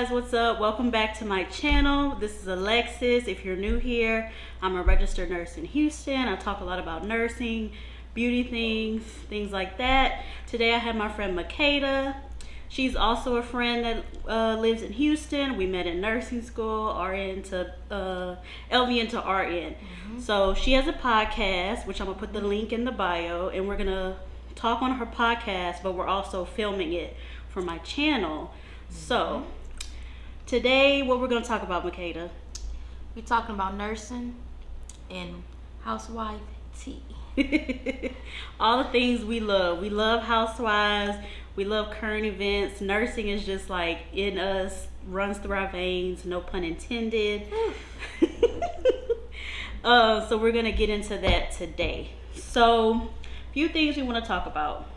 guys, what's up? Welcome back to my channel. This is Alexis. If you're new here, I'm a registered nurse in Houston. I talk a lot about nursing, beauty things like that. Today I have my friend Makeda. She's also a friend that lives in Houston. We met in nursing school, RN to LVN to RN. So she has a podcast, which I'm gonna put the link in the bio, and we're gonna talk on her podcast, but we're also filming it for my channel. So today, what we're gonna talk about, Makeda? We're talking about nursing and housewife tea. All the things we love. We love housewives. We love current events. Nursing is just like in us, runs through our veins, no pun intended. So we're gonna get into that today. So, a few things we want to talk about.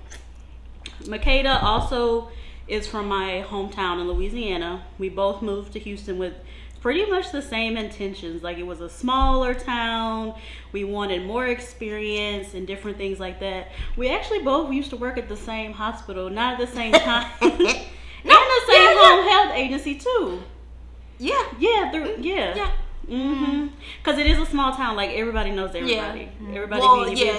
Makeda also is from my hometown in Louisiana. We both moved to Houston with pretty much the same intentions. Like, it was a smaller town. We wanted more experience and different things like that. We actually both used to work at the same hospital, not at the same time. And the same home health agency too. Yeah. Because it is a small town. Like, everybody knows everybody.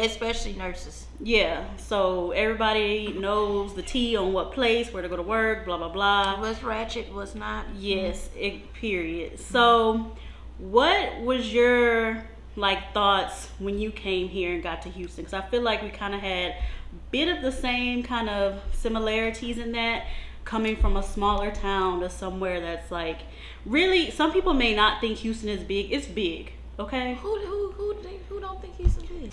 Especially nurses. Yeah, so everybody knows the tea on what place, where to go to work, blah blah blah. What's ratchet, what's not. Yes, period. So what was your thoughts when you came here and got to Houston? Because I feel like we kind of had a bit of the same kind of similarities in that, coming from a smaller town to somewhere that's like, really, some people may not think Houston is big. It's big, okay? Who don't think Houston big?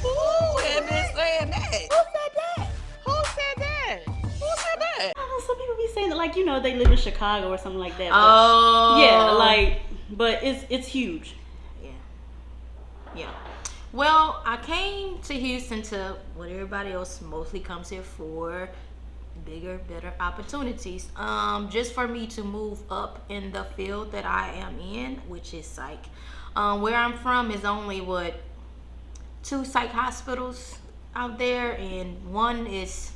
Who had been saying that? Who said that? Who said that? Who said that? I don't know, some people be saying that, they live in Chicago or something like that. Oh. Yeah, but it's huge. Yeah. Well, I came to Houston to what everybody else mostly comes here for, bigger, better opportunities. Just for me to move up in the field that I am in, which is psych. Where I'm from is only 2 psych hospitals out there, and one is,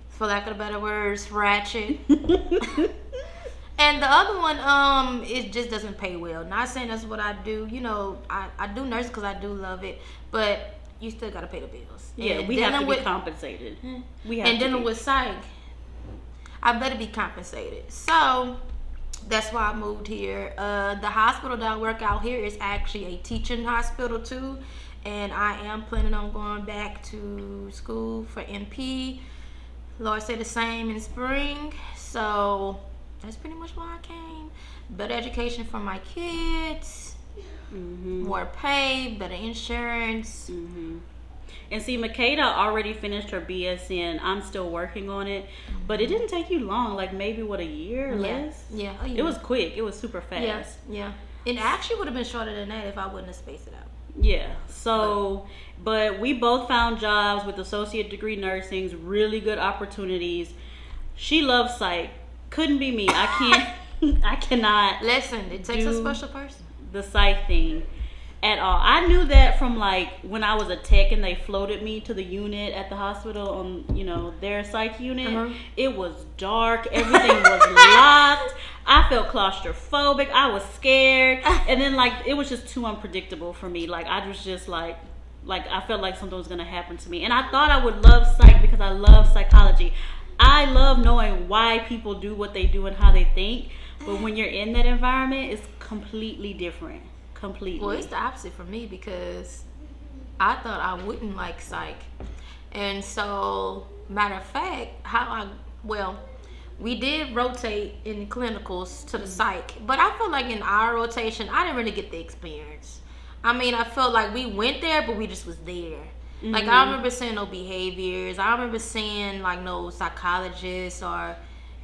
for lack of better words, ratchet. And the other one, it just doesn't pay well. Not saying that's what I do. I do nursing because I do love it, but you still gotta pay the bills. Yeah, and we have to be compensated. Dealing with psych, I better be compensated. So that's why I moved here. The hospital that I work out here is actually a teaching hospital too, and I am planning on going back to school for NP. Lord said the same in spring. So that's pretty much why I came. Better education for my kids. More pay, better insurance. And see, Makeda already finished her BSN. I'm still working on it, but it didn't take you long. Like, maybe a year or less. Yeah, a year. It was quick. It was super fast. Yeah. It actually would have been shorter than that if I wouldn't have spaced it out. Yeah. So, but we both found jobs with associate degree nursings, really good opportunities. She loves psych. Couldn't be me. I can't. I cannot. Listen, it takes a special person. The psych thing at all. I knew that from when I was a tech and they floated me to the unit at the hospital on their psych unit. It was dark, everything was locked. I felt claustrophobic, I was scared, and then it was just too unpredictable for me. I was just I felt like something was gonna happen to me, and I thought I would love psych because I love psychology. I love knowing why people do what they do and how they think. But when you're in that environment, it's completely different. Completely. Well, it's the opposite for me because I thought I wouldn't like psych. And so, matter of fact, we did rotate in clinicals to the psych. But I feel like in our rotation, I didn't really get the experience. I mean, I felt like we went there, but we just was there. I don't remember seeing no behaviors. I don't remember seeing no psychologists or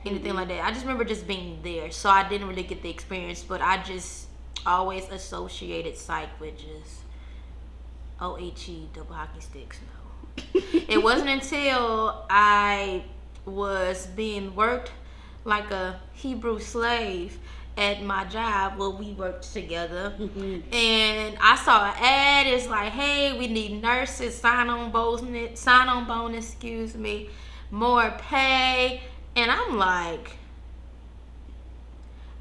anything like that. I just remember just being there, so I didn't really get the experience, but I just always associated psych with just OHE, double hockey sticks. No. It wasn't until I was being worked like a Hebrew slave at my job where we worked together, and I saw an ad. It's like, hey, we need nurses, sign on bonus, more pay. And I'm like,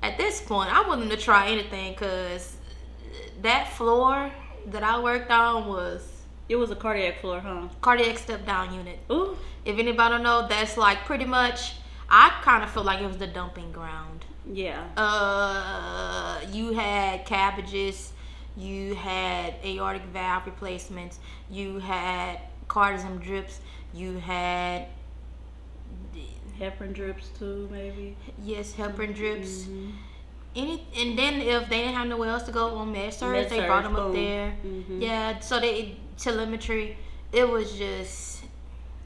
at this point, I'm willing to try anything because that floor that I worked on was It was a cardiac floor, huh? cardiac step down unit. Ooh. If anybody don't know, that's like pretty much. I kind of feel like it was the dumping ground. Yeah. You had cabbages, you had aortic valve replacements, you had cardism drips, you had Heparin drips too, maybe. yes, heparin drips. Mm-hmm. And then if they didn't have nowhere else to go on med-surg, they brought them up there. Mm-hmm. Yeah, so they telemetry. It was just.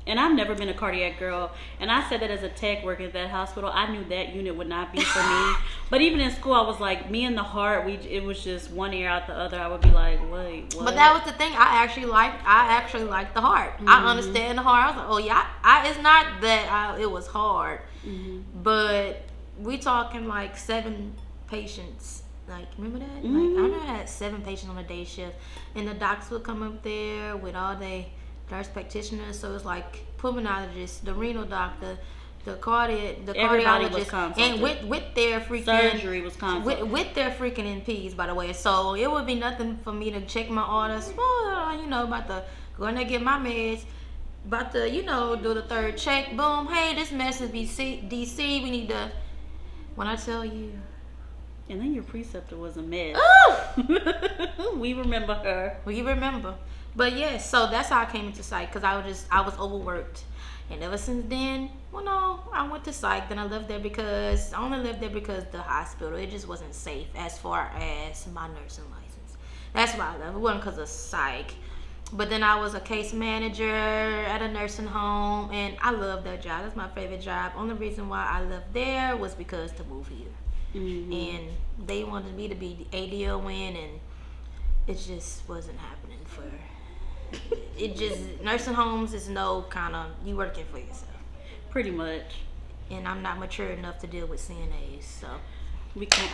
And I've never been a cardiac girl, and I said that as a tech working at that hospital. I knew that unit would not be for me. But even in school, I was like, me and the heart, it was just one ear out the other. I would be like, wait, what? But that was the thing. I actually liked the heart. Mm-hmm. I understand the heart. I was like, oh yeah, it's not that it was hard, Mm-hmm. but we talking like 7 patients. Like, remember that? Mm-hmm. Like, I remember I had 7 patients on a day shift, and the docs would come up there with all they nurse practitioners. So it's like pulmonologist, the renal doctor, the Everybody was cardiologist, consulted. and with their freaking Surgery was consulted. with their freaking NPs, by the way. So it would be nothing for me to check my orders. Well, about to go in there get my meds. About to, do the 3rd check. Boom. Hey, this mess is DC. We need to. When I tell you. And then your preceptor was a mess. Ooh! We remember her. We remember. But yes, so that's how I came into psych, because I was overworked. And ever since then, well, no, I went to psych. Then I left there because I only left there because the hospital, it just wasn't safe as far as my nursing license. That's why I left. It wasn't because of psych. But then I was a case manager at a nursing home, and I love that job. That's my favorite job. Only reason why I left there was because to move here. Mm-hmm. And they wanted me to be the ADON, and it just wasn't happening for it. Just nursing homes is no kind of, you working for yourself, Pretty much. and I'm not mature enough to deal with CNAs, so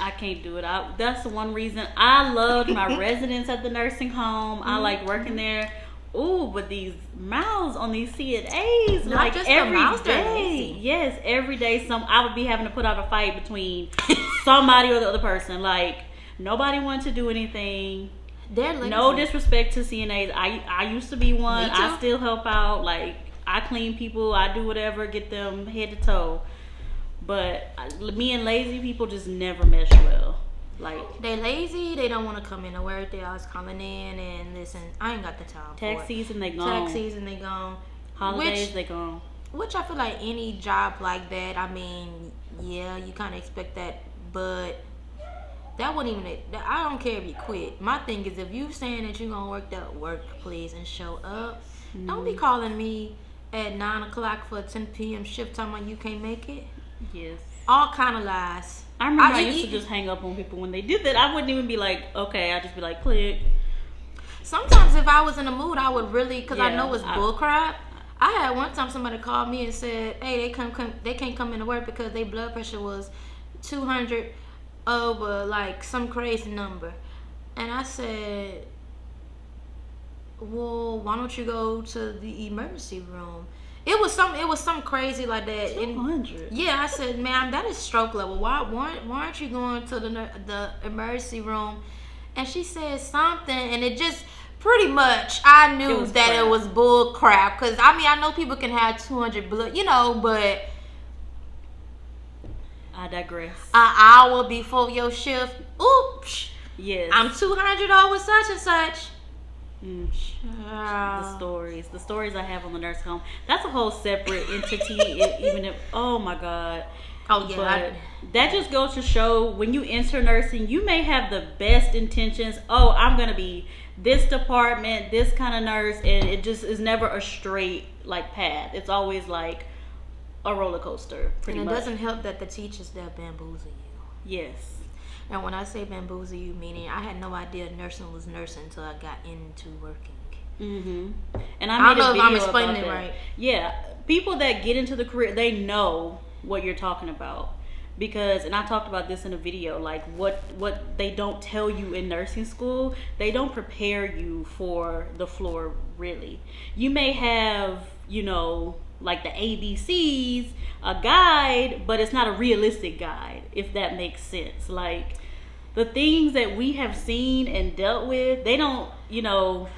I can't do it. That's the one reason I loved my residence at the nursing home. I liked working there. Ooh, but these mouths on these CNAs, Not like just the every mouths, they're day. lazy. Yes, every day I would be having to put out a fight between somebody or the other person. Like, nobody wanted to do anything. they're lazy. No disrespect to CNAs. I used to be one. Me too. I still help out. Like, I clean people. I do whatever, get them head to toe. But me and lazy people just never mesh well. Like, They lazy. They don't want to come in to work. They always calling in and listen. I ain't got the time for it. tax season, they gone. Tax season, they gone. Holidays, they gone. Which I feel like any job like that, I mean, yeah, you kind of expect that, but that wouldn't even. I don't care if you quit. My thing is, if you saying that you're gonna work, please, and show up. Don't be calling me at 9 o'clock for a 10 p.m. shift talking about you can't make it. Yes. All kind of lies. I remember I used to just hang up on people when they did that. I wouldn't even be like, okay. I'd just be like, click. Sometimes if I was in the mood, I would really, because I Yeah, know it's bullcrap. I had one time somebody called me and said, hey, they can't come into work because their blood pressure was 200 over like some crazy number. And I said, well, why don't you go to the emergency room? It was some crazy like that. 200. Yeah, I said, ma'am, that is stroke level. Why aren't you going to the emergency room? And she said something, and it just pretty much I knew was that crap. it was bull crap. Cause I mean I know people can have 200 blood, but I digress. an hour before your shift, oops, Yes. I'm 200 over such and such. Mm. The stories I have on the nursing home. That's a whole separate entity. Even if, oh my God. Oh yeah, But that just goes to show when you enter nursing, you may have the best intentions. Oh, I'm gonna be this department, this kind of nurse, and it just is never a straight like path. It's always like a roller coaster, pretty and it much. doesn't help that the teachers there bamboozle you. Yes. And when I say bamboozle you, meaning I had no idea nursing was nursing until I got into working. Mm-hmm. And I I made don't know a if video I'm explaining about it that. right. Yeah, people that get into the career, they know what you're talking about. because, and I talked about this in a video, like what they don't tell you in nursing school, they don't prepare you for the floor. Really, you may have, you know, like the ABCs, a guide, but it's not a realistic guide, if that makes sense. Like the things that we have seen and dealt with, they don't, you know,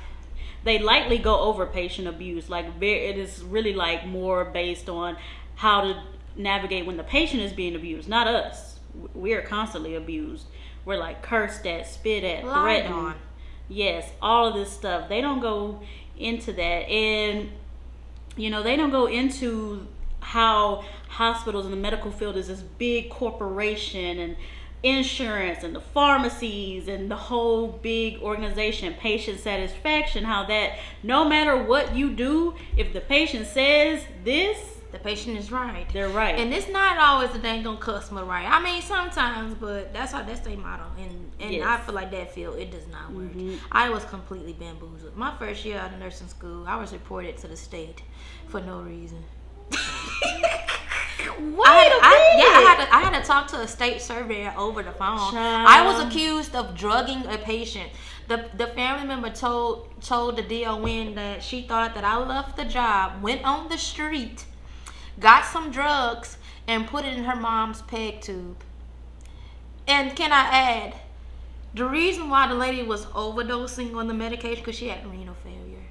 they lightly go over patient abuse. Like it is really like more based on how to navigate when the patient is being abused, not us. We are constantly abused. We're like cursed at, spit at, threatened. Yes, all of this stuff. They don't go into that. And you know, they don't go into how hospitals in the medical field is this big corporation, and insurance and the pharmacies and the whole big organization, patient satisfaction, how that no matter what you do, if the patient says this, the patient is right. They're right. And it's not always the dang on customer right. I mean, sometimes, but that's their motto. And Yes. I feel like that field, it does not work. I was completely bamboozled. My first year out of nursing school, I was reported to the state for no reason. I had to talk to a state surveyor over the phone. I was accused of drugging a patient. The family member told the DON that she thought that I left the job, went on the street, got some drugs, and put it in her mom's peg tube. And can I add, the reason why the lady was overdosing on the medication because she had renal failure.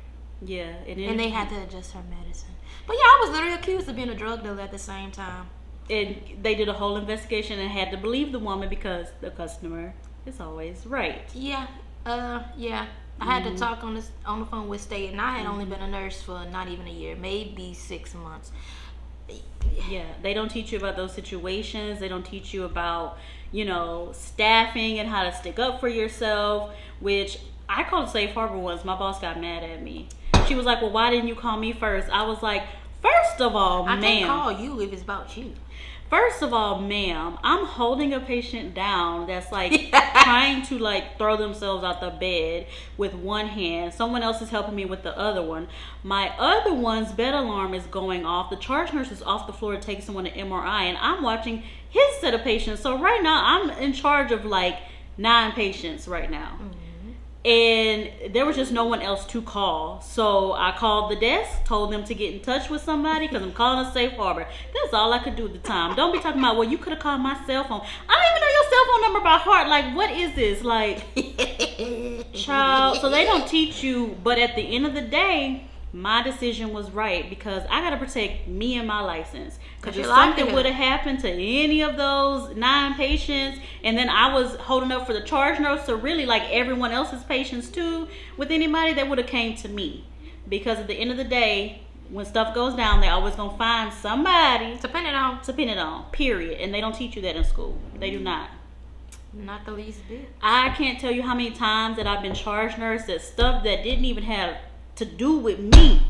Yeah, and they had to adjust her medicine. But yeah, I was literally accused of being a drug dealer at the same time. And they did a whole investigation and had to believe the woman because the customer is always right. Yeah, yeah. I had to talk on the phone with state, and I had only been a nurse for not even a year, maybe 6 months. Yeah, they don't teach you about those situations. They don't teach you about, you know, staffing and how to stick up for yourself, which I called Safe Harbor once. My boss got mad at me. She was like, well, why didn't you call me first? I was like, first of all, ma'am. I can't call you if it's about you. First of all, ma'am, I'm holding a patient down that's like trying to like throw themselves out the bed with one hand. Someone else is helping me with the other one. My other one's bed alarm is going off. The charge nurse is off the floor to take someone to MRI, and I'm watching his set of patients. So right now, I'm in charge of like 9 patients right now. And there was just no one else to call. So I called the desk, told them to get in touch with somebody because I'm calling a Safe Harbor. That's all I could do at the time. Don't be talking about, well, you could have called my cell phone. I don't even know your cell phone number by heart. Like, what is this? Like, child. So they don't teach you. But at the end of the day, my decision was right because I got to protect me and my license. Because if something would have happened to any of those 9 patients, and then I was holding up for the charge nurse, so really like everyone else's patients too, with anybody that would have came to me. Because at the end of the day, when stuff goes down, they're always going to find somebody to pin it on, period. And they don't teach you that in school. They do not. Not the least bit. I can't tell you how many times that I've been charge nurse that stuff that didn't even have to do with me.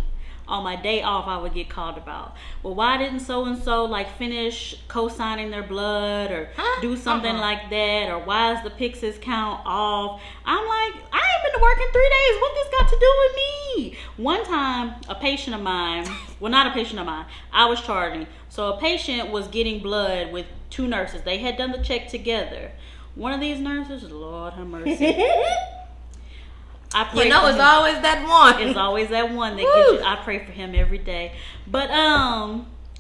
On my day off, I would get called about. Well, why didn't so-and-so like finish co-signing their blood or do something like that? Or why is the Pyxis count off? I'm like, I ain't been to work in 3 days. What this got to do with me? One time, a patient of mine, well, not a patient of mine, I was charging. So a patient was getting blood with 2 nurses. They had done the check together. One of these nurses, Lord have mercy. I pray it's always that one. It's always that one that gets you. I pray for him every day. But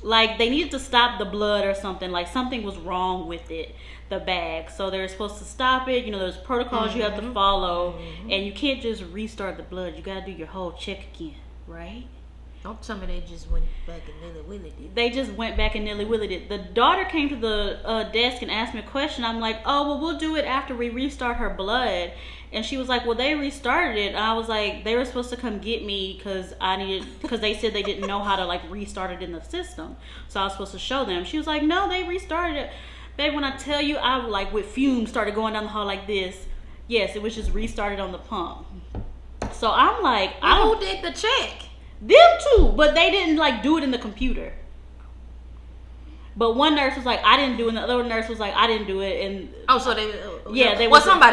like they needed to stop the blood or something. Like something was wrong with it, the bag. So they're supposed to stop it. You know, there's protocols you have to follow, and you can't just restart the blood. You gotta do your whole check again, right? Don't tell me they just went back and nilly-willy did. They just went back and nilly-willy did. The daughter came to the desk and asked me a question. I'm like, oh, well, we'll do it after we restart her blood. And she was like, well, they restarted it. And I was like, they were supposed to come get me because they said they didn't know how to like restart it in the system. So I was supposed to show them. She was like, no, they restarted it. Babe, when I tell you, I like with fumes started going down the hall like this. Yes, it was just restarted on the pump. So I'm like, who did the check? Them too, but they didn't like do it in the computer. But one nurse was like, I didn't do it, and the other nurse was like, I didn't do it. And well, somebody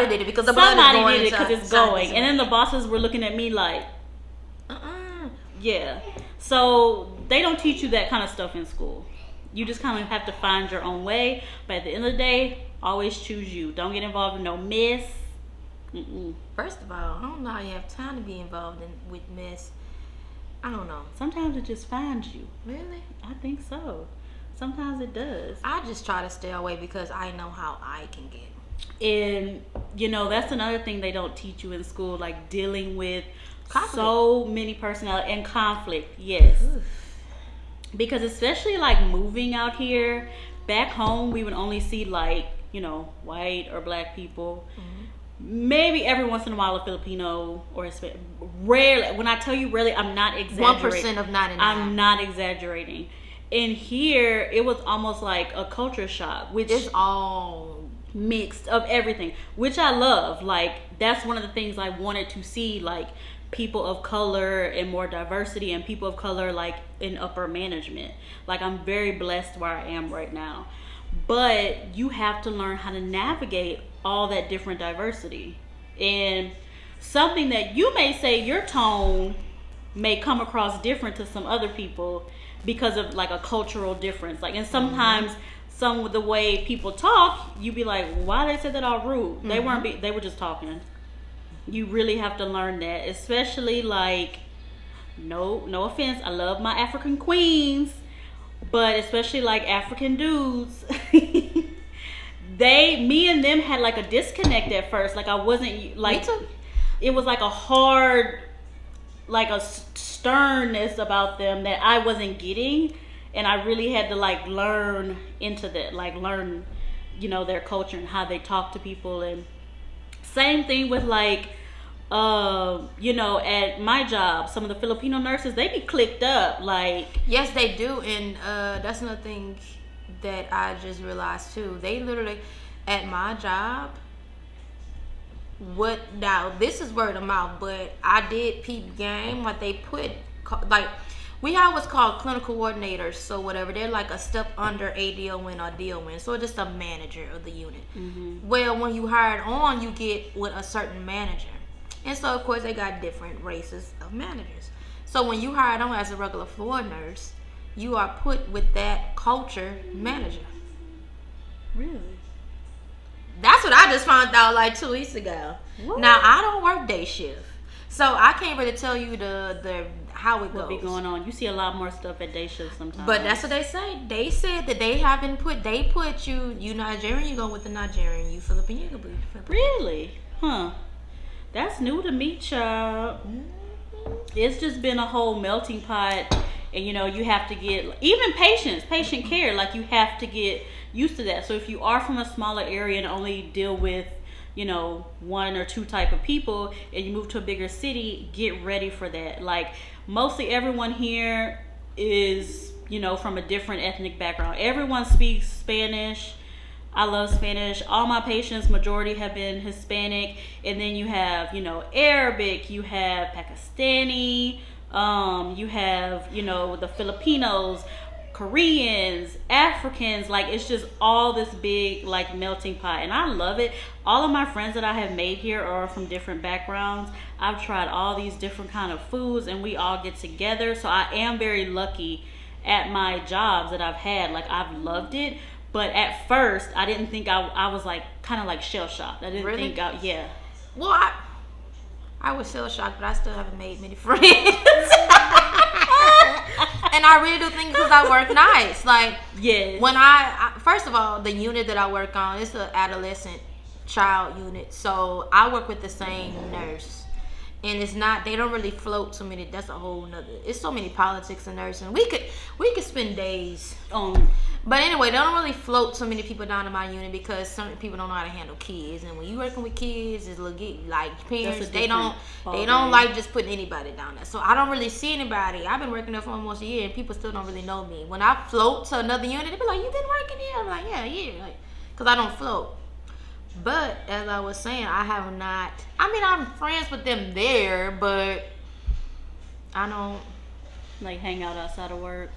did it because the blood is going. Somebody did it because it's going. And then the bosses were looking at me like, yeah. So they don't teach you that kind of stuff in school. You just kind of have to find your own way. But at the end of the day, always choose you. Don't get involved in no mess. First of all, I don't know how you have time to be involved with mess. I don't know. Sometimes it just finds you. Really? I think so. Sometimes it does. I just try to stay away because I know how I can get. And, you know, that's another thing they don't teach you in school, like dealing with Conflict. so many personality and conflict. Yes. Oof. Because especially like moving out here, back home, we would only see like, you know, white or black people. Maybe every once in a while a Filipino or Hispanic. Rarely. When I tell you rarely, I'm not exaggerating. 1% of 99. I'm not exaggerating. And here, it was almost like a culture shock, which It's all mixed of everything, which I love. Like, that's one of the things I wanted to see, like people of color and more diversity, and people of color like in upper management. Like, I'm very blessed where I am right now. But you have to learn how to navigate all that different diversity. And something that you may say your tone may come across different to some other people because of like a cultural difference. Like, and sometimes some of the way people talk, you be like, why they said that all rude? They weren't they were just talking. You really have to learn that, especially like, no offense, I love my African queens, but especially like African dudes, me and them had like a disconnect at first. Like, I wasn't like, Me too. It was like a hard, like a sternness about them that I wasn't getting, and I really had to like learn into that, like learn, you know, their culture and how they talk to people. And same thing with like, you know, at my job, some of the Filipino nurses, they be clicked up, like. Yes, they do, and that's another thing that I just realized too. They literally, at my job, now this is word of mouth, but I did peep game. Like, they put, like, we have what's called clinical coordinators, so whatever. They're like a step under ADON or DON, so just a manager of the unit. Well, when you hired on, you get with a certain manager. And so, of course, they got different races of managers. So when you hired on as a regular floor nurse, you are put with that culture manager. Really? That's what I just found out like 2 weeks ago. What? Now, I don't work day shift, so I can't really tell you the how it What goes. be going on? You see a lot more stuff at day shift sometimes. But that's what they say. They said that they haven't put you Nigerian, you go with the Nigerian. You Philippine, you go with the Philippine. Really? Huh. That's new to me, child. It's just been a whole melting pot. And, you know, you have to get, even patient care, like, you have to get used to that. So if you are from a smaller area and only deal with, you know, 1 or 2 type of people, and you move to a bigger city, get ready for that. Like, mostly everyone here is, you know, from a different ethnic background. Everyone speaks Spanish. I love Spanish. All my patients, majority have been Hispanic. And then you have, you know, Arabic, you have Pakistani, you have, you know, the Filipinos, Koreans, Africans. Like, it's just all this big, like, melting pot. And I love it. All of my friends that I have made here are from different backgrounds. I've tried all these different kind of foods, and we all get together. So I am very lucky at my jobs that I've had. Like, I've loved it. But at first, I didn't think I was like kind of like shell shocked. I didn't Really? think yeah. Well, I was shell shocked, but I still haven't made many friends. And I really do think because I work nights. Like, Yes. when I first of all, the unit that I work on is an adolescent child unit, so I work with the same nurse, and it's not, they don't really float too many. That's a whole nother. It's so many politics in nursing. We could spend days on. But anyway, they don't really float so many people down to my unit because some people don't know how to handle kids, and when you working with kids, it's like parents. They don't like just putting anybody down there. So I don't really see anybody. I've been working there for almost a year, and people still don't really know me. When I float to another unit, they be like, "You been working here?" I'm like, "Yeah," like, because I don't float. But as I was saying, I have not. I mean, I'm friends with them there, but I don't Like, hang out outside of work.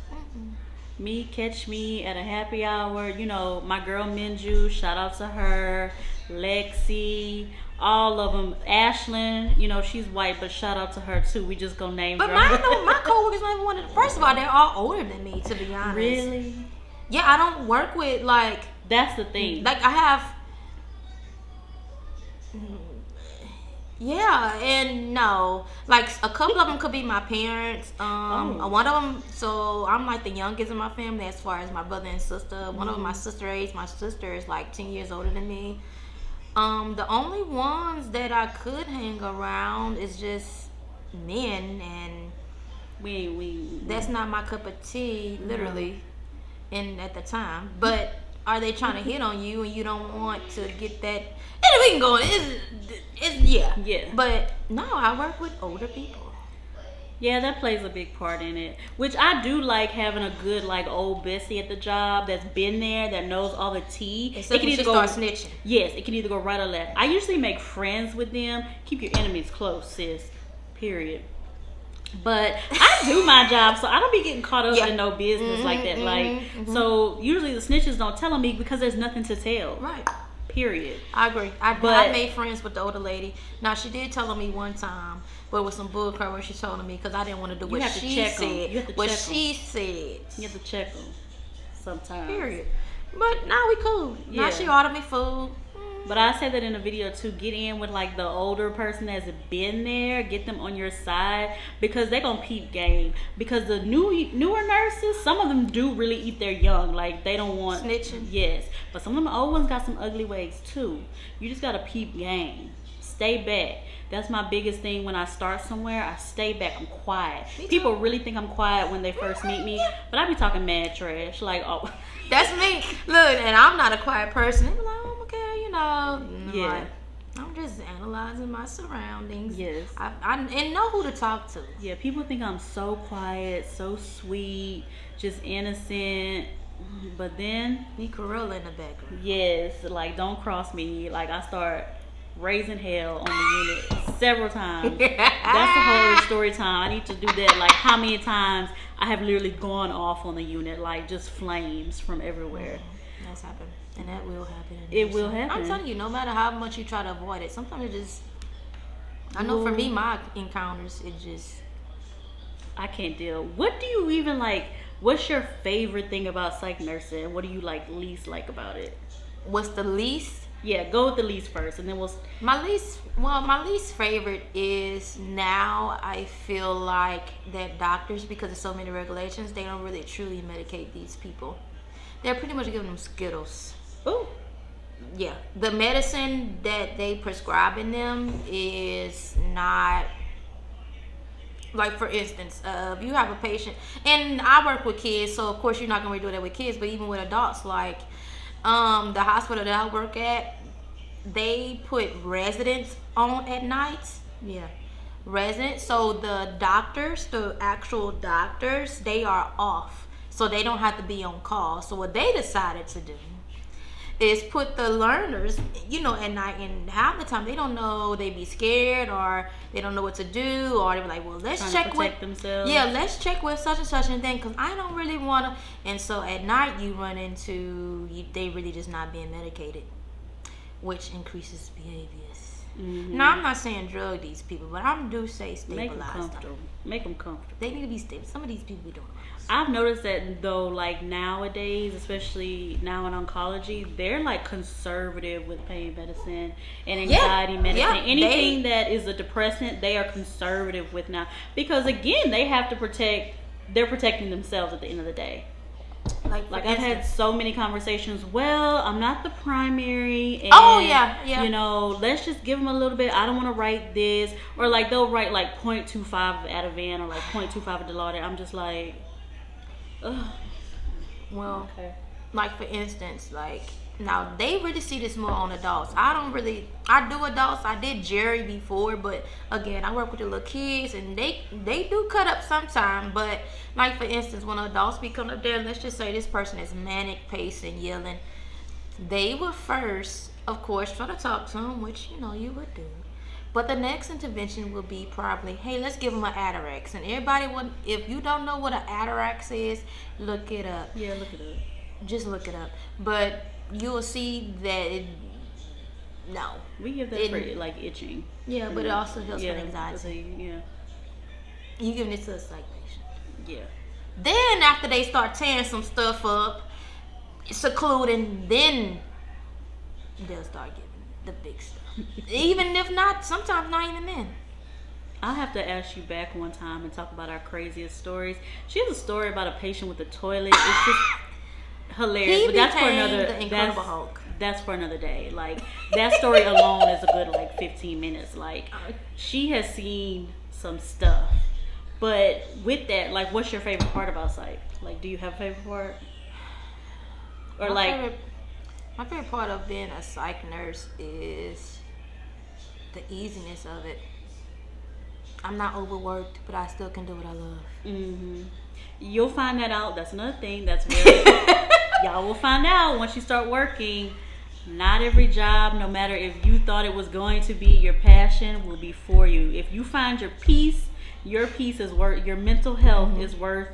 Catch me at a happy hour. You know, my girl Minju, shout out to her. Lexi, all of them. Ashlyn, you know, she's white, but shout out to her too. We just go name But drop. my coworkers not even one of. First of all, they're all older than me, to be honest. Really? Yeah, I don't work with like That's the thing. I have. Yeah, and no, like a couple of them could be my parents. Oh. One of them, so I'm like the youngest in my family as far as my brother and sister. One of them, my sister age. My sister is like 10 years older than me. The only ones that I could hang around is just men, and we that's not my cup of tea, literally. And at the time, but are they trying to hit on you and you don't want to get that? And we can go. It's yeah. Yeah. But no, I work with older people. Yeah, that plays a big part in it. Which I do like having a good like old bestie at the job that's been there, that knows all the tea. Except when she start snitching. Yes, it can either go right or left. I usually make friends with them. Keep your enemies close, sis. Period. But I do my job, so I don't be getting caught up in no business like that. Like, so usually the snitches don't tell on me because there's nothing to tell. Right. Period. I agree. I made friends with the older lady. Now she did tell on me one time, but with some bullcrap where she told on me because I didn't want to do what she said. You have to what check she said. You have to check them sometimes. Period. But now we cool. Yeah. Now she ordered me food. But I said that in the video too. Get in with like the older person that's been there. Get them on your side because they gonna peep game. Because the newer nurses, some of them do really eat their young. Like they don't want snitching. Yes, but some of them old ones got some ugly ways too. You just gotta peep game. Stay back. That's my biggest thing when I start somewhere. I stay back. I'm quiet. People really think I'm quiet when they first meet me, but I be talking mad trash. Like, oh, that's me. Look, and I'm not a quiet person. They be like, oh, okay, you know. Yeah. Like, I'm just analyzing my surroundings. Yes. I and know who to talk to. Yeah, people think I'm so quiet, so sweet, just innocent. But then Need Corella in the background. yes, like don't cross me. Like I start raising hell on the unit several times. That's the whole story time. I need to do that. Like how many times I have literally gone off on the unit, like just flames from everywhere. That's happened. And that will happen. It will happen. I'm telling you, no matter how much you try to avoid it, sometimes it just I know for me my encounters it just I can't deal. What do you even like? What's your favorite thing about psych nursing? What do you like least like about it? what's the least Yeah, go with the least first, and then we'll. my least favorite is now I feel like that doctors, because of so many regulations, they don't really truly medicate these people. They're pretty much giving them Skittles. Oh, Yeah, the medicine that they prescribe in them is not like, for instance, if you have a patient, and I work with kids, so of course you're not gonna do that with kids, but even with adults, like the hospital that I work at, they put residents on at nights. Yeah, residents. So the doctors, the actual doctors, they are off, so they don't have to be on call. So what they decided to do is put the learners, at night, and half the time they don't know, they be scared or they don't know what to do, or they be like, well, let's check with themselves. Yeah, let's check with such and such and thing, because I don't really want to. And so at night you run into they really just not being medicated, which increases behaviors. Now I'm not saying drug these people, but I do say stabilize Make them comfortable. Make them comfortable. They need to be stable. Some of these people be doing it. I've noticed that though, like nowadays, especially now in oncology, they're like conservative with pain medicine and anxiety medicine. Anything that is a depressant, they are conservative with now, because again, they have to protect. They're protecting themselves at the end of the day. Like I've had so many conversations. Well, I'm not the primary. And, let's just give them a little bit. I don't want to write this, or like they'll write like 0.25 Ativan or like 0.25 Dilaudid. I'm just like, ugh. Well, okay. Like for instance, like now they really see this more on adults. I do adults. I did Jerry before, but again, I work with the little kids, and they do cut up sometime. But like for instance, when adults be coming up there, let's just say this person is manic, pacing, yelling, they would first, of course, try to talk to them, which you would do. But the next intervention will be probably, hey, let's give them an Atarax. And everybody would, if you don't know what an Atarax is, look it up. Yeah, look it up. Just look it up. But you will see that we give that for like itching. Yeah, but it also helps with anxiety. Yeah. You giving it to a psych patient. Yeah. Then after they start tearing some stuff up, secluding, then they'll start giving the big stuff. Even if not, sometimes not even then. I'll have to ask you back one time and talk about our craziest stories. She has a story about a patient with a toilet. It's just hilarious. He but that's for became another. the Incredible Hulk. That's for another day. Like that story alone is a good 15 minutes. Like she has seen some stuff. But with that, like, what's your favorite part about psych? Like, do you have a favorite part? Or my favorite part of being a psych nurse is the easiness of it. I'm not overworked, but I still can do what I love. Mm-hmm. You'll find that out. That's another thing. That's very. Y'all will find out once you start working. Not every job, no matter if you thought it was going to be your passion, will be for you. If you find your peace is worth. Your mental health is worth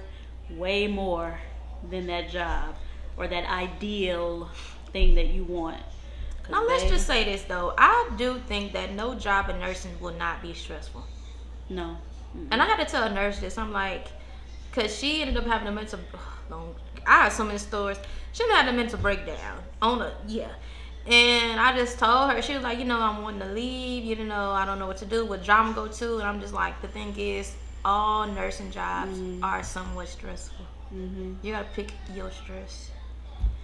way more than that job or that ideal thing that you want. Now let's just say this though. I do think that no job in nursing will not be stressful. No. Mm-mm. And I had to tell a nurse this. I'm like, because she ended up having a mental. I had so many stories. She had a mental breakdown and I just told her, she was like, I'm wanting to leave. I don't know what to do. What job I'm go to? And I'm just like, the thing is, all nursing jobs are somewhat stressful. Mm-hmm. You gotta pick your stress.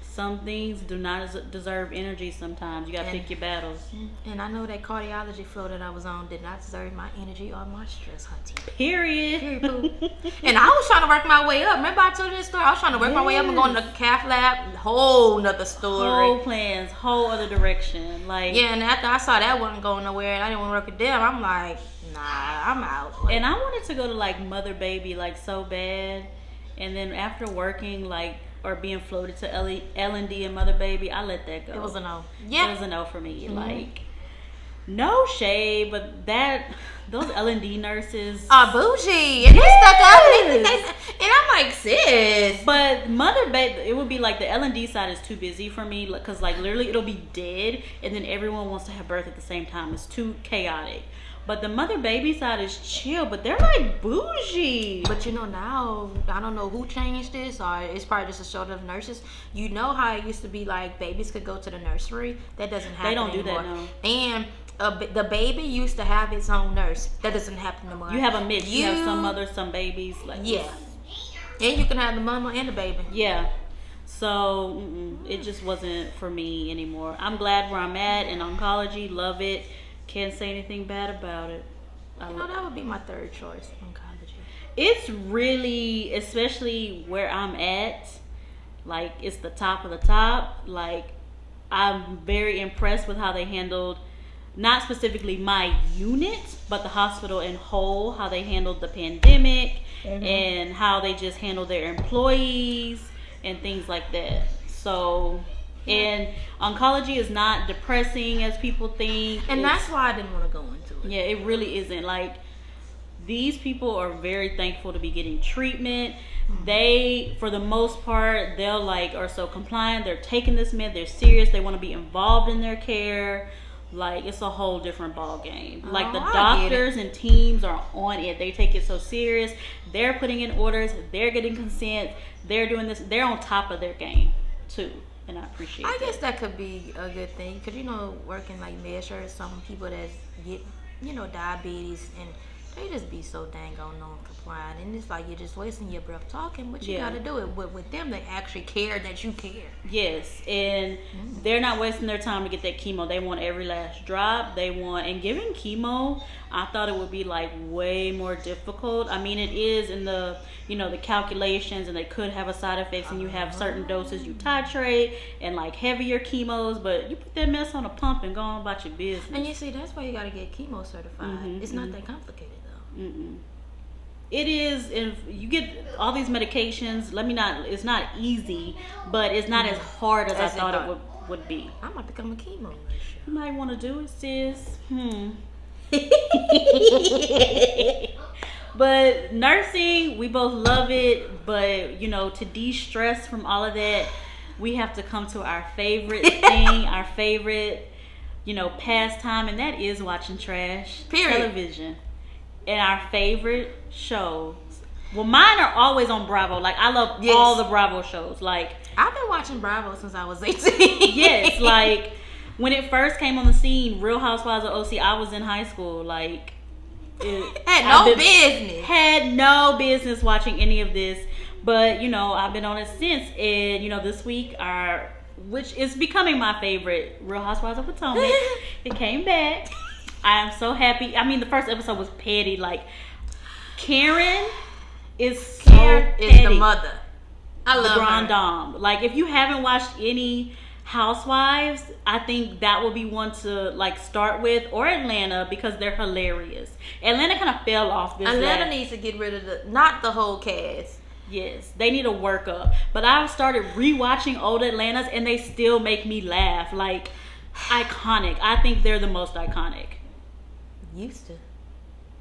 Some things do not deserve energy sometimes. You gotta pick your battles. And I know that cardiology floor that I was on did not deserve my energy or my stress, hunty. Period. Boo. And I was trying to work my way up. Remember I told you this story? I was trying to work my way up and go in the cath lab. Whole nother story. Whole plans, whole other direction. And after I saw that wasn't going nowhere and I didn't want to work with them, I'm like, nah, I'm out. And I wanted to go to mother baby so bad. And then after working or being floated to L&D and mother baby, I let that go. It was a no. Yeah. It was a no for me. Mm-hmm. No shade, but those L&D nurses are bougie. And they stuck up. And I'm like, sis. But mother baby, it would be the L&D side is too busy for me because literally it'll be dead and then everyone wants to have birth at the same time. It's too chaotic. But the mother baby side is chill, but they're bougie. But now, I don't know who changed this, or it's probably just a shortage of nurses. You know how it used to be babies could go to the nursery? That doesn't happen anymore. They don't do that, no. And the baby used to have its own nurse. That doesn't happen anymore. You have a mix. You have some mothers, some babies. Yeah. And you can have the mama and the baby. Yeah. So, it just wasn't for me anymore. I'm glad where I'm at in oncology. Love it. Can't say anything bad about it. That would be my third choice, oncology. It's really, especially where I'm at, it's the top of the top. I'm very impressed with how they handled, not specifically my unit, but the hospital in whole, how they handled the pandemic and how they just handled their employees and things like that. So... And oncology is not depressing as people think. And that's why I didn't want to go into it. Yeah, it really isn't. These people are very thankful to be getting treatment. They, for the most part, they'll are so compliant. They're taking this med. They're serious. They want to be involved in their care. It's a whole different ball game. The doctors and teams are on it. They take it so serious. They're putting in orders. They're getting consent. They're doing this. They're on top of their game, too. And I appreciate that. I guess that could be a good thing. Because, working med-surg, some people that get, diabetes and they just be so dang on non-compliant. And it's you're just wasting your breath talking, but you got to do it. But with them, they actually care that you care. Yes. And they're not wasting their time to get that chemo. They want every last drop. And giving chemo, I thought it would be way more difficult. I mean, it is in the, the calculations and they could have a side effects and you have certain doses you titrate and heavier chemos, but you put that mess on a pump and go on about your business. And you see, that's why you got to get chemo certified. It's not that complicated though. It is. If you get all these medications, it's not easy, but it's not as hard as I thought it would be. I might become a chemo nurse. You might want to do it, sis. But nursing, we both love it, but to de-stress from all of that, we have to come to our favorite thing, our favorite pastime, and that is watching trash television. And our favorite shows Well, mine are always on Bravo. Like, I love all the Bravo shows. Like, I've been watching Bravo since I was 18. Yes, like, when it first came on the scene, Real Housewives of OC, I was in high school. Like, had no business watching any of this. But, you know, I've been on it since. And, you know, this week, which is becoming my favorite, Real Housewives of Potomac. It came back. I am so happy. I mean, the first episode was petty. Like, Karen is so petty. Is the mother. I love the grand her. dame. Like, if you haven't watched any Housewives, I think that will be one to like start with, or Atlanta, because they're hilarious. Atlanta kind of fell off this. Atlanta needs to get rid of not the whole cast. Yes, they need a work up. But I've started rewatching old Atlantas, and they still make me laugh. Like, iconic. I think they're the most iconic. Used to.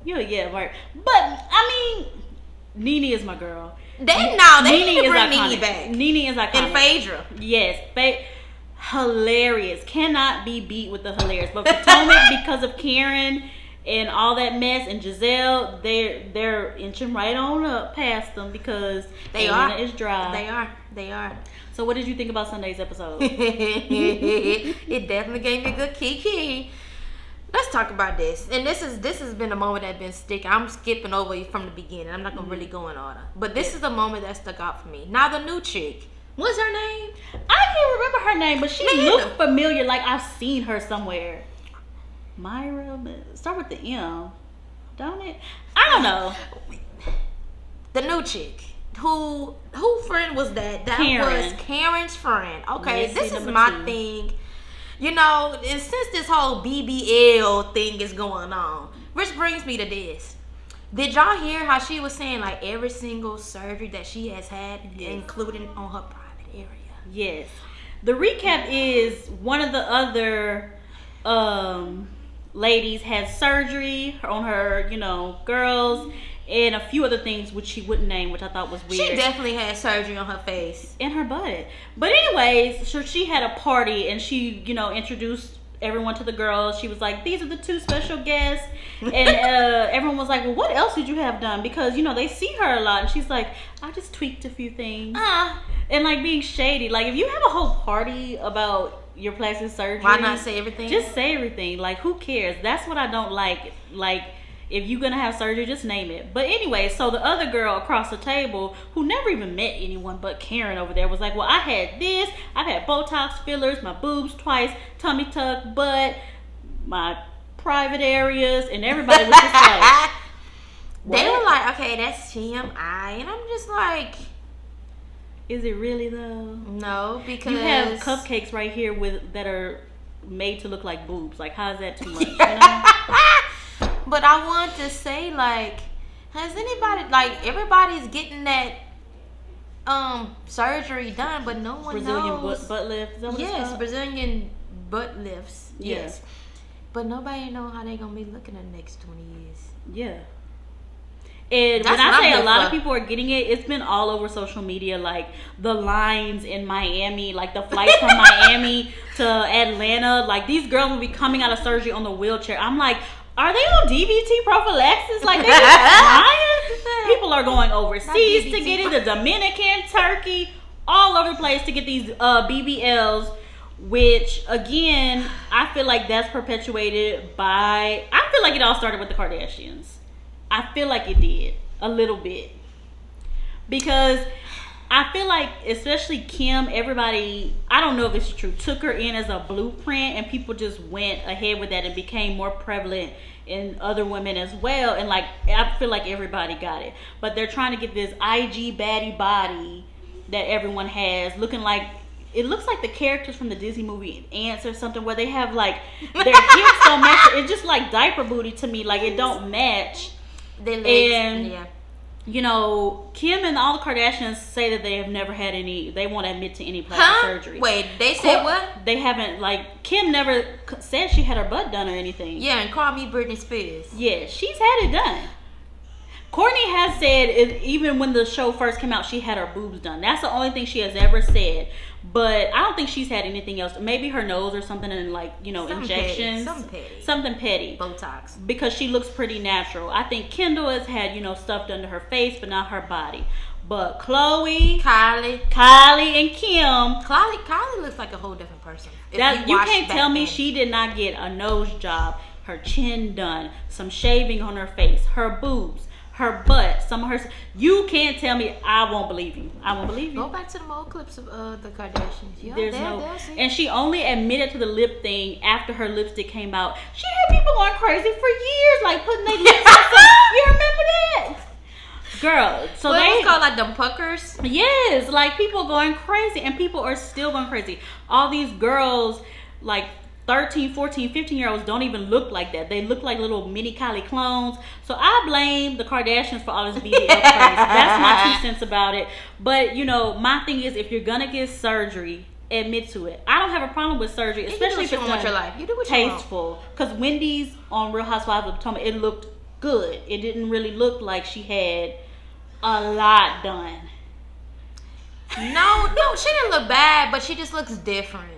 Yeah, right. But I mean, Nene is my girl. They need to bring Nene back. Nene is iconic. And Phaedra. Yes, hilarious. Cannot be beat with the hilarious. But Potomac, because of Karen and all that mess, and Giselle, they're inching right on up past them because Atlanta is dry. They are. So what did you think about Sunday's episode? It definitely gave me a good key. Let's talk about this. And this has been a moment that's been sticking. I'm skipping over from the beginning. I'm not gonna really go in order. But this is the moment that stuck out for me. Now the new chick. What's her name? I can't remember her name, but she looked familiar. Like I've seen her somewhere. Myra, start with the M, don't it? I don't know. The new chick. Who friend was that? That Karen. was Karen's friend. Okay, Yes, this is number my 2. thing. You know, and since this whole BBL thing is going on, which brings me to this. Did y'all hear how she was saying like every single surgery that she has had, including on her private area? Yes. The recap is one of the other ladies had surgery on her, girls, and a few other things which she wouldn't name, which I thought was weird. She definitely had surgery on her face. In her butt. But anyways, so she had a party and she, introduced everyone to the girls. She was like, these are the 2 special guests. And everyone was like, well, what else did you have done? Because, they see her a lot. And she's like, I just tweaked a few things. And like being shady. Like if you have a whole party about your plastic surgery, why not say everything? Just say everything. Like who cares? That's what I don't like. Like if you're gonna have surgery, just name it. But anyway, so the other girl across the table who never even met anyone but Karen over there was like, well, I had this, I've had Botox fillers, my boobs twice, tummy tuck, butt, my private areas, and everybody was just like, they were like, okay, that's TMI, and I'm just like, is it really though? No, because you have cupcakes right here that are made to look like boobs. Like, how is that too much? But I want to say, like, has anybody, like, everybody's getting that surgery done, but no one Brazilian knows. butt lift. Is that what it's Yes, called? Brazilian butt lifts. Yeah. Yes, but nobody know how they gonna be looking in the next 20 years. Yeah. And That's when I say not a lot good of people are getting it, it's been all over social media, like the lines in Miami, like the flight from Miami to Atlanta. Like these girls will be coming out of surgery on the wheelchair. I'm like, are they on DVT prophylaxis? Like they just flying? People are going overseas to get it, the Dominican, Turkey, all over the place to get these BBLs. Which again, I feel like that's perpetuated by. I feel like it all started with the Kardashians. I feel like it did a little bit because I feel like especially Kim, everybody, I don't know if it's true, took her in as a blueprint and people just went ahead with that and became more prevalent in other women as well. And like I feel like everybody got it, but they're trying to get this IG baddie body that everyone has, looking like it looks like the characters from the Disney movie Ants or something, where they have like their hips don't match. It's just like diaper booty to me, like it don't match. Their legs, And yeah. Kim and all the Kardashians say that they have never had any. They won't admit to any plastic surgery. Wait, they said what? They haven't. Like Kim never said she had her butt done or anything. Yeah, and call me Britney Spears. Yeah, she's had it done. Courtney has said even when the show first came out, she had her boobs done. That's the only thing she has ever said. But I don't think she's had anything else. Maybe her nose or something, and like injections, something petty, Botox. Because she looks pretty natural. I think Kendall has had stuff done to her face, but not her body. But Kylie, and Kim, Kylie looks like a whole different person. You can't tell me she did not get a nose job, her chin done, some shaving on her face, her boobs, her butt, some of her. You can't tell me. I won't believe you. Go back to the old clips of the Kardashians. Yeah, There's and she only admitted to the lip thing after her lipstick came out. She had people going crazy for years, like putting their lips on. You remember that? Girl, so it was called like them puckers. Yes, like people going crazy, and people are still going crazy. All these girls, like 13, 14, 15-year-olds, don't even look like that. They look like little mini Kylie clones. So I blame the Kardashians for all this BBL craze. That's my 2 cents about it. But my thing is, if you're gonna get surgery, admit to it. I don't have a problem with surgery, especially if it's done your life. You do what tasteful. Because Wendy's on Real Housewives of Potomac, it looked good. It didn't really look like she had a lot done. No, she didn't look bad, but she just looks different.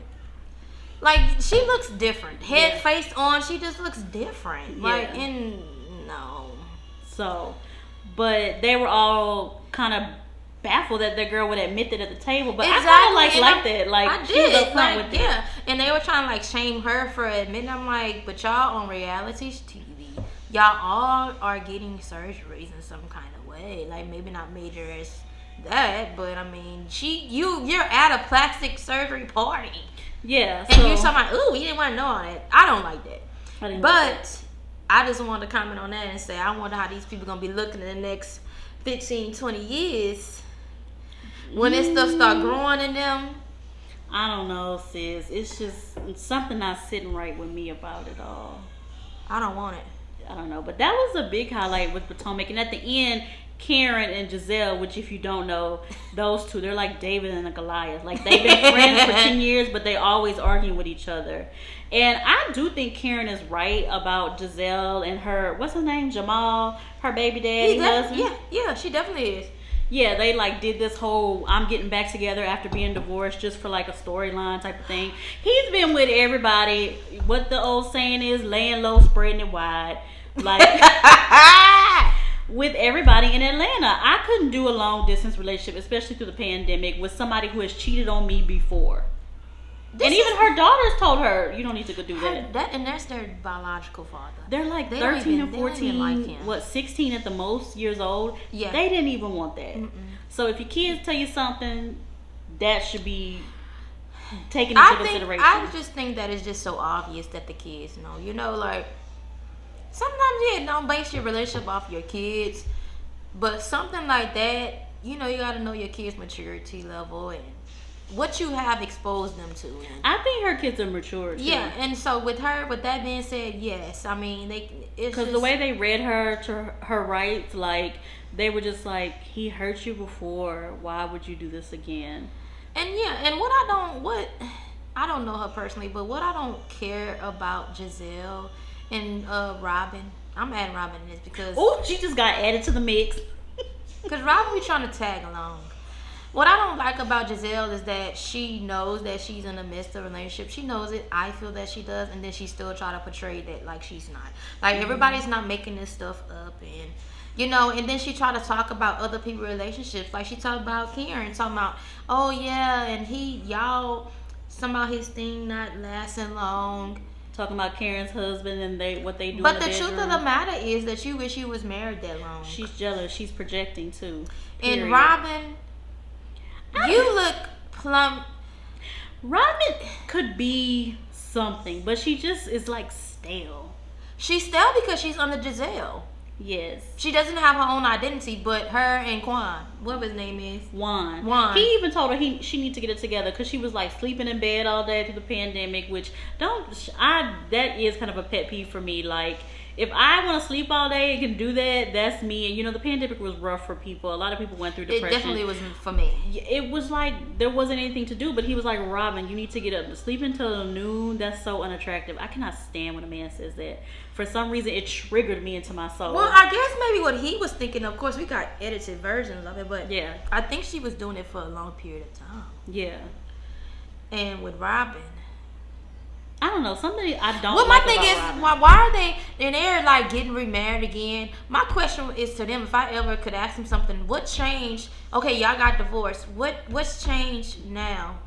Like, she looks different. Head, face on, she just looks different. Like, no. So, but they were all kind of baffled that the girl would admit that at the table. But I kind of like that. Like, I she did. was upfront with it. Yeah, and they were trying to, like, shame her for admitting. I'm like, but y'all on reality TV, y'all all are getting surgeries in some kind of way. Like, maybe not major as that, but I mean, you're at a plastic surgery party. Yeah. And you're talking about, ooh, we didn't want to know all that. I don't like that. But I just wanted to comment on that and say, I wonder how these people going to be looking in the next 15, 20 years when this stuff start growing in them. I don't know, sis. It's just something not sitting right with me about it all. I don't want it. I don't know. But that was a big highlight with Potomac. And at the end, Karen and Giselle, which if you don't know, those two, they're like David and a Goliath. Like, they've been friends for 10 years, but they always arguing with each other. And I do think Karen is right about Giselle and her, what's his name, Jamal, her baby daddy husband. Yeah, she definitely is. Yeah, they like did this whole I'm getting back together after being divorced just for like a storyline type of thing. He's been with everybody. What the old saying is, laying low, spreading it wide. Like, with everybody in Atlanta. I couldn't do a long distance relationship, especially through the pandemic, with somebody who has cheated on me before. And even her daughters told her, you don't need to go do that. And that's their biological father. They're like 13 and 14, 16 at the most years old. Yeah. They didn't even want that. Mm-mm. So if your kids tell you something, that should be taken into consideration. I just think that it's just so obvious that the kids know. Like, sometimes, don't base your relationship off your kids. But something like that, you got to know your kids' maturity level and what you have exposed them to. I think her kids are mature too. Yeah, and so with that being said, yes. I mean, because the way they read her to her rights, like, they were just like, he hurt you before, why would you do this again? And I don't know her personally, but what I don't care about Giselle and Robin, I'm adding Robin in this because she just got added to the mix. Because Robin be trying to tag along. What I don't like about Giselle is that she knows that she's in the midst of a relationship. She knows it. I feel that she does, and then she still try to portray that like she's not. Like, everybody's not making this stuff up, and and then she try to talk about other people's relationships. Like, she talked about Karen, talking about, oh yeah, and somehow his thing not lasting long. Talking about Karen's husband and what they do. But the truth of the matter is that you wish you was married that long. She's jealous. She's projecting too. Period. And Robin, you look plump. Robin could be something, but she just is like stale. She's stale because she's under Giselle. Yes. She doesn't have her own identity, but her and Quan, whatever his name is. Juan. He even told her she needs to get it together because she was like sleeping in bed all day through the pandemic, which that is kind of a pet peeve for me. Like, if I want to sleep all day and can do that, that's me. And you know, the pandemic was rough for people. A lot of people went through depression. It definitely wasn't for me. It was like there wasn't anything to do. But he was like, Robin, you need to get up. Sleep until noon. That's so unattractive. I cannot stand when a man says that. For some reason, it triggered me into my soul. Well, I guess maybe what he was thinking. Of course, we got edited versions of it, but yeah, I think she was doing it for a long period of time. Yeah. And with Robin, I don't know, something I don't. Well, like my thing is, Robin. why are they? And they're like getting remarried again. My question is to them: if I ever could ask them something, what changed? Okay, y'all got divorced. What's changed now?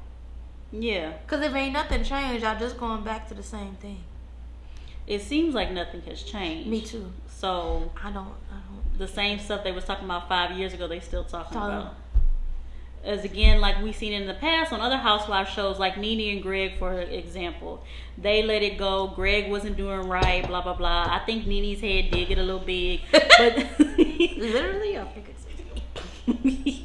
Yeah. Because if ain't nothing changed, y'all just going back to the same thing. It seems like nothing has changed. Me too. So I don't. The same stuff they was talking about 5 years ago, they still talking about. As again, like we seen in the past on other housewife shows, like Nene and Greg, for example, they let it go. Greg wasn't doing right, blah blah blah. I think Nene's head did get a little big, but literally, I think it's.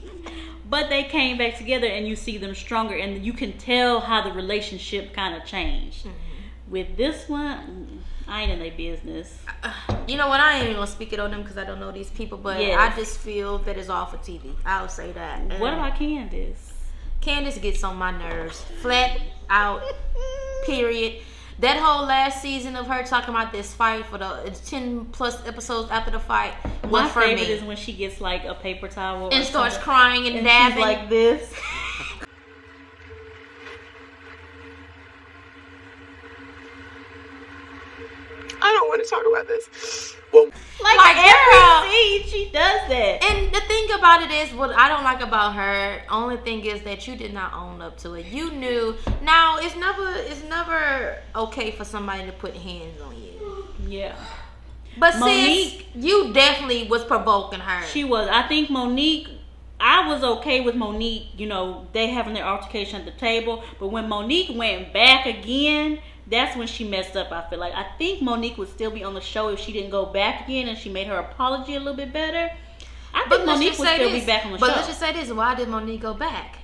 But they came back together, and you see them stronger, and you can tell how the relationship kind of changed. Mm-hmm. With this one, I ain't in their business. You know what? I ain't even gonna speak it on them because I don't know these people, but yes. I just feel that it's all for TV. I'll say that. What about Candace? Candace gets on my nerves, flat out. Period. That whole last season of her talking about this fight for the 10 plus episodes after the fight was my for favorite me. is when she gets like a paper towel and starts crying and dabbing she's like this. I don't want to talk about this. Well, like every scene, she does that. And the thing about it is, what I don't like about her, only thing is that you did not own up to it. You knew. Now, it's never okay for somebody to put hands on you. Yeah. But Monique, sis, you definitely was provoking her. She was. I think Monique, I was okay with Monique, you know, they having their altercation at the table. But when Monique went back again, that's when she messed up, I feel like. I think Monique would still be on the show if she didn't go back again and she made her apology a little bit better. I think Monique would still be back on the show. But let's just say this. Why did Monique go back?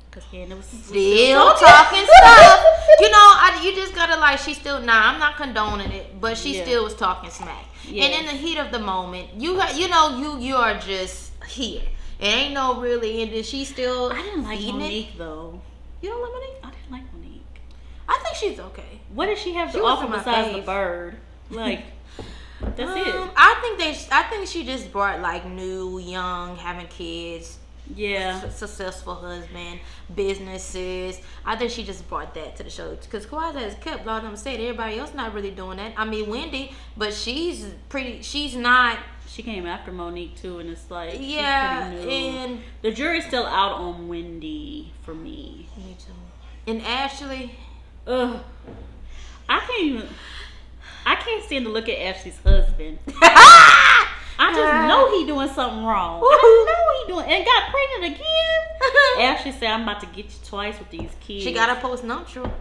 Because Candace was still talking stuff. You know, you just gotta like, she still, I'm not condoning it, but she still was talking smack. Yeah. And in the heat of the moment, you are just here. It ain't no really, and then she still. I didn't like Monique though. You don't like Monique? I didn't like Monique. I think she's okay. What did she have to offer besides the bird? Like, that's it. I think she just brought like new, young, having kids. Yeah. Successful husband, businesses. I think she just brought that to the show. Because Kawhi has kept, like I'm saying, everybody else not really doing that. I mean, Wendy, but she's not. She came after Monique too, and it's like, yeah, she's pretty new. And the jury's still out on Wendy for me. Me too. And Ashley. Ugh. I can't stand to look at Ashley's husband. I just know he doing something wrong. I know he doing, and got pregnant again. Ashley said, I'm about to get you twice with these kids. She got a post-nuptial.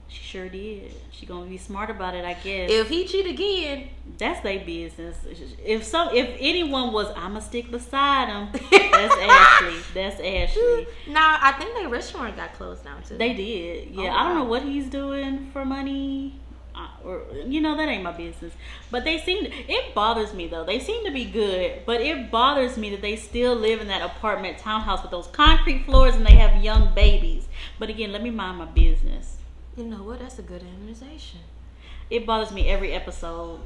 She sure did. She gonna be smart about it, I guess. If he cheat again, that's their business. If anyone was, I'ma stick beside him. That's Ashley. That's Ashley. Now I think their restaurant got closed down too. They did. Yeah, I don't know what he's doing for money. Or that ain't my business. But it bothers me though. They seem to be good, but it bothers me that they still live in that apartment townhouse with those concrete floors and they have young babies. But again, let me mind my business. You know what? That's a good organization. It bothers me every episode.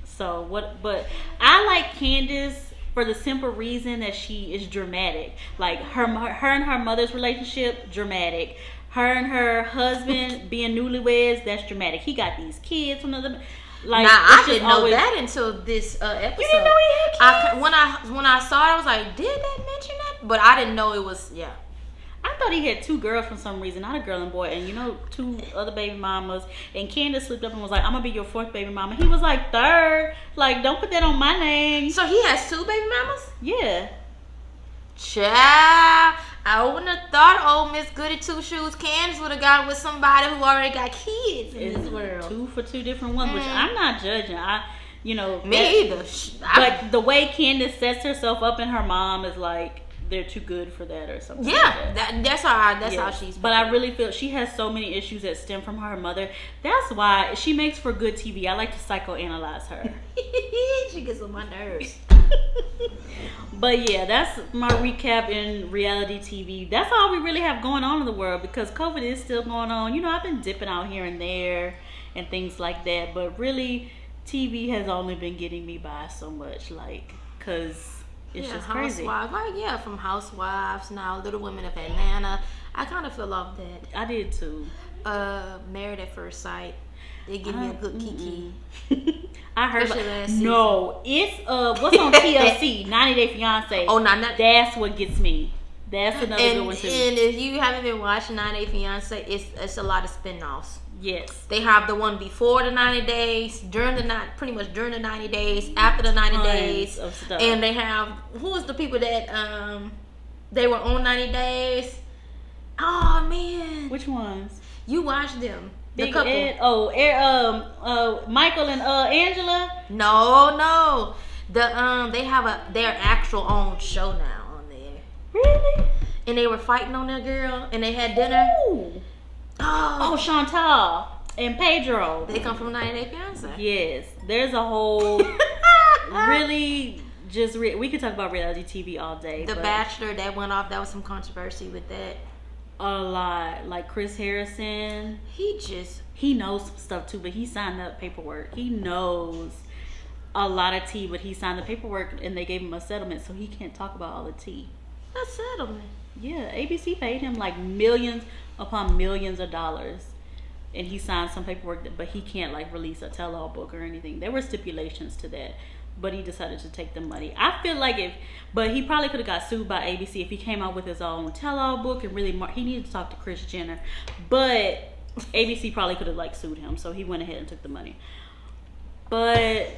So what? But I like Candace for the simple reason that she is dramatic. Like her and her mother's relationship, dramatic. Her and her husband being newlyweds, that's dramatic. He got these kids from another. Like, now I didn't know that until this episode. You didn't know he had kids? When I saw it, I was like, did they mention that? But I didn't know it was. Yeah. I thought he had 2 girls for some reason, not a girl and boy, and 2 other baby mamas. And Candace slipped up and was like, I'm gonna be your 4th baby mama. He was like, 3rd. Like, don't put that on my name. So he has 2 baby mamas? Yeah. Child, I wouldn't have thought old Miss Goody Two Shoes Candace would have got with somebody who already got kids in this world. 2 for 2 different ones, which I'm not judging. Me either. But the way Candace sets herself up and her mom is like, they're too good for that or something. Yeah, that's how Yes. she's. But I really feel she has so many issues that stem from her mother. That's why she makes for good TV. I like to psychoanalyze her. She gets on my nerves. But yeah, that's my recap in reality TV. That's all we really have going on in the world because COVID is still going on. You know, I've been dipping out here and there and things like that. But really, TV has only been getting me by so much, like, because it's just crazy. Housewives, like from Housewives now, Little Women of Atlanta. I kind of feel off that. I did too. Married at First Sight. They give me a good kiki. I heard. Especially last season. No, it's what's on TLC? 90 Day Fiance. Oh, not That's what gets me. That's another good one too. And if you haven't been watching 90 Day Fiance, it's a lot of spin-offs. Yes. They have the one before the 90 days, pretty much during the 90 days, after the 90 days. Of stuff. And they have, who was the people that they were on 90 days? Oh man. Which ones? You watched them. The Big couple. Ed, Michael and Angela. No. They have their actual own show now on there. Really? And they were fighting on that girl and they had dinner. Ooh. Oh, Oh, Chantal and Pedro. they come from 90 Day Fiance. Yes, there's a whole really just we could talk about reality TV all day. The but Bachelor that went off. That was some controversy with that. a lot, like Chris Harrison. He knows some stuff too, but he signed the paperwork. He knows a lot of tea, but he signed the paperwork and they gave him a settlement, so he can't talk about all the tea. A settlement. Yeah, ABC paid him like millions upon millions of dollars, and he signed some paperwork, but he can't like release a tell-all book or anything. There were stipulations to that, but he decided to take the money. I feel like but he probably could have got sued by ABC if he came out with his own tell-all book and really he needed to talk to Kris Jenner, but ABC probably could have like sued him, so he went ahead and took the money. But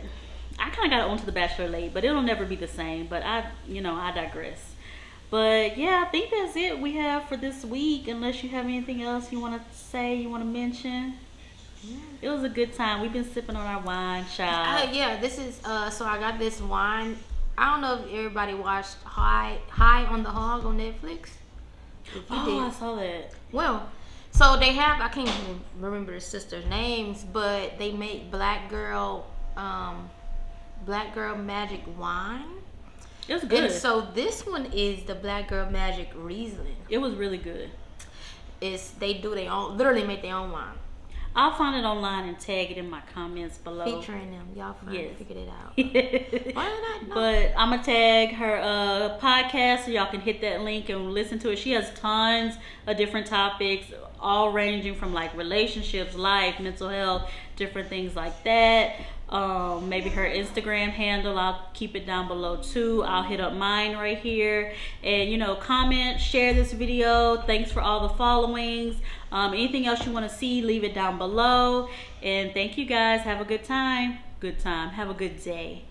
I kind of got onto The Bachelor late, but it'll never be the same. But I digress. But yeah, I think that's it we have for this week. Unless you have anything else you want to say, you want to mention. It was a good time. We've been sipping on our wine, child. Yeah, this is so I got this wine. I don't know if everybody watched High on the Hog on Netflix. If you I did. saw that. Well, so they have, I can't even remember the sisters' names, but they make Black Girl Magic wine. It was good. And so this one is the Black Girl Magic Riesling. It was really good. They do their own, literally make their own wine. I'll find it online and tag it in my comments below. Featuring them. Y'all finally figured it out. Why did I know? But I'm gonna tag her podcast so y'all can hit that link and listen to it. She has tons of different topics, all ranging from like relationships, life, mental health, different things like that. Maybe her Instagram handle, I'll keep it down below too. I'll hit up mine right here. And comment, share this video. Thanks for all the followings. Anything else you want to see, leave it down below. And thank you guys. Have a good time. Have a good day.